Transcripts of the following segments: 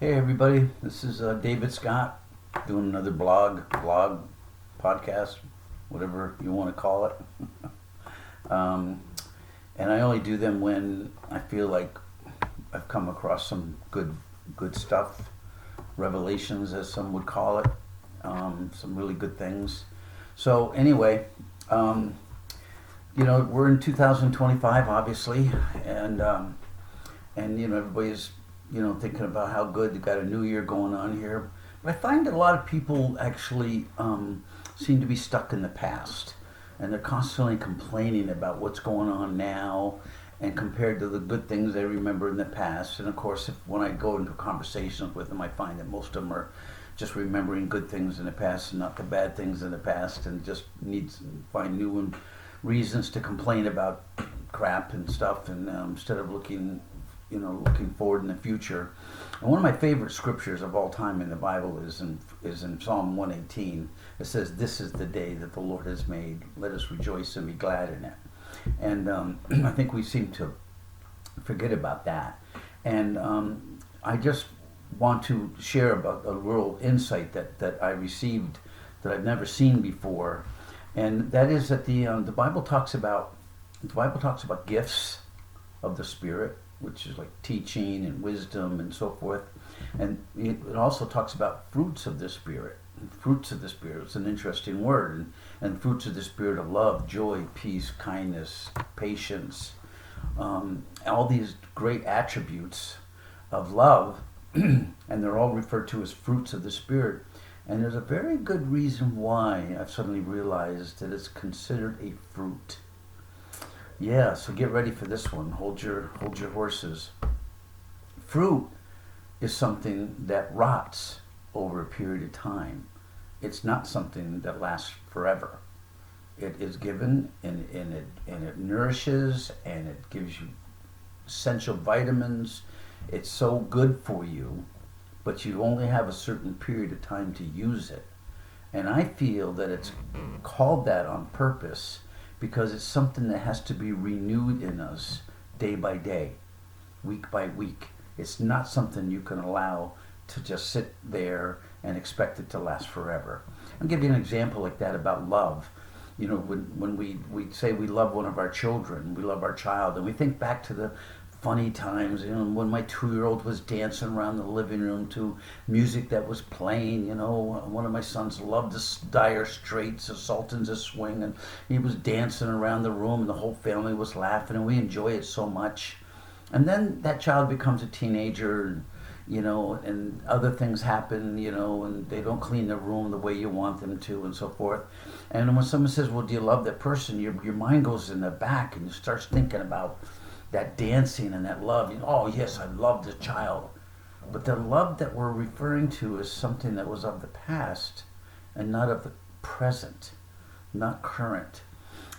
Hey everybody, this is David Scott doing another vlog, podcast, whatever you want to call it. um, and I only do them when I feel like I've come across some good stuff, revelations as some would call it, some really good things. So anyway, um, we're in 2025 obviously, and everybody's thinking about how good they got a new year going on here. But I find that a lot of people actually seem to be stuck in the past, and they're constantly complaining about what's going on now, and compared to the good things they remember in the past. And of course, when I go into conversations with them, I find that most of them are just remembering good things in the past and not the bad things in the past, and just needs to find new reasons to complain about crap and stuff, and instead of looking forward in the future. And one of my favorite scriptures of all time in the Bible is in Psalm 118. It says, "This is the day that the Lord has made. Let us rejoice and be glad in it." And I think we seem to forget about that. And I just want to share about a real insight that I received that I've never seen before, and that is that the Bible talks about gifts of the Spirit, which is like teaching and wisdom and so forth. And it also talks about fruits of the Spirit. And fruits of the Spirit is an interesting word. And fruits of the Spirit of love, joy, peace, kindness, patience, all these great attributes of love, and they're all referred to as fruits of the Spirit. And there's a very good reason why I've suddenly realized that it's considered a fruit. Yeah, so get ready for this one. Hold your horses. Fruit is something that rots over a period of time. It's not something that lasts forever. It is given and it nourishes, and it gives you essential vitamins. It's so good for you, but you only have a certain period of time to use it. And I feel that it's called that on purpose, because it's something that has to be renewed in us day by day, week by week. It's not something you can allow to just sit there and expect it to last forever. I'll give you an example like that about love. When we say we love one of our children, we love our child, and we think back to the funny times, when my 2-year-old was dancing around the living room to music that was playing. One of my sons loved the Dire Straits, the Sultans of Swing, and he was dancing around the room, and the whole family was laughing, and we enjoy it so much. And then that child becomes a teenager, and other things happen, and they don't clean their room the way you want them to, and so forth. And when someone says, "Well, do you love that person?" your mind goes in the back, and you start thinking about that dancing and that love. Oh yes, I love the child. But the love that we're referring to is something that was of the past and not of the present, not current.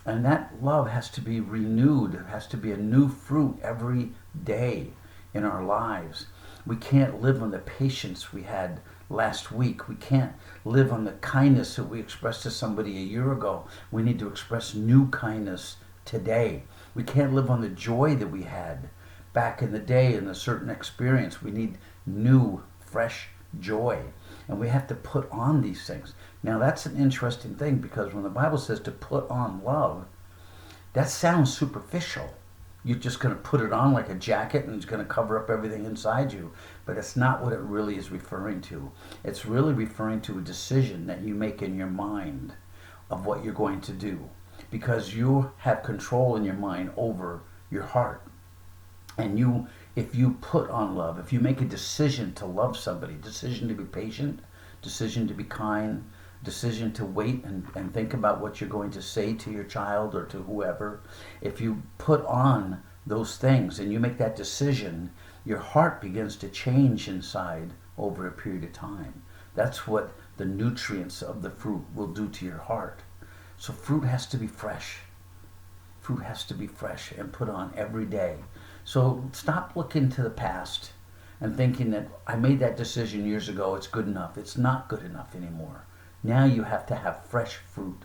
And that love has to be renewed. It has to be a new fruit every day in our lives. We can't live on the patience we had last week. We can't live on the kindness that we expressed to somebody a year ago. We need to express new kindness today. We can't live on the joy that we had back in the day in a certain experience. We need new, fresh joy. And we have to put on these things. Now that's an interesting thing, because when the Bible says to put on love, that sounds superficial. You're just going to put it on like a jacket and it's going to cover up everything inside you. But it's not what it really is referring to. It's really referring to a decision that you make in your mind of what you're going to do, because you have control in your mind over your heart. And if you put on love, if you make a decision to love somebody, decision to be patient, decision to be kind, decision to wait and think about what you're going to say to your child or to whoever, if you put on those things and you make that decision, your heart begins to change inside over a period of time. That's what the nutrients of the fruit will do to your heart. So fruit has to be fresh. Fruit has to be fresh and put on every day. So stop looking to the past and thinking that I made that decision years ago, it's good enough. It's not good enough anymore. Now you have to have fresh fruit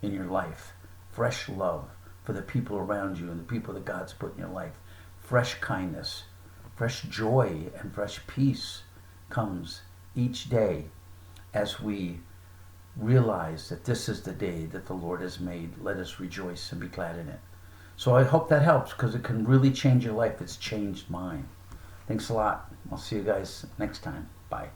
in your life. Fresh love for the people around you and the people that God's put in your life. Fresh kindness, fresh joy, and fresh peace comes each day as we realize that this is the day that the Lord has made. Let us rejoice and be glad in it. So I hope that helps, because it can really change your life. It's changed mine. Thanks a lot. I'll see you guys next time. Bye.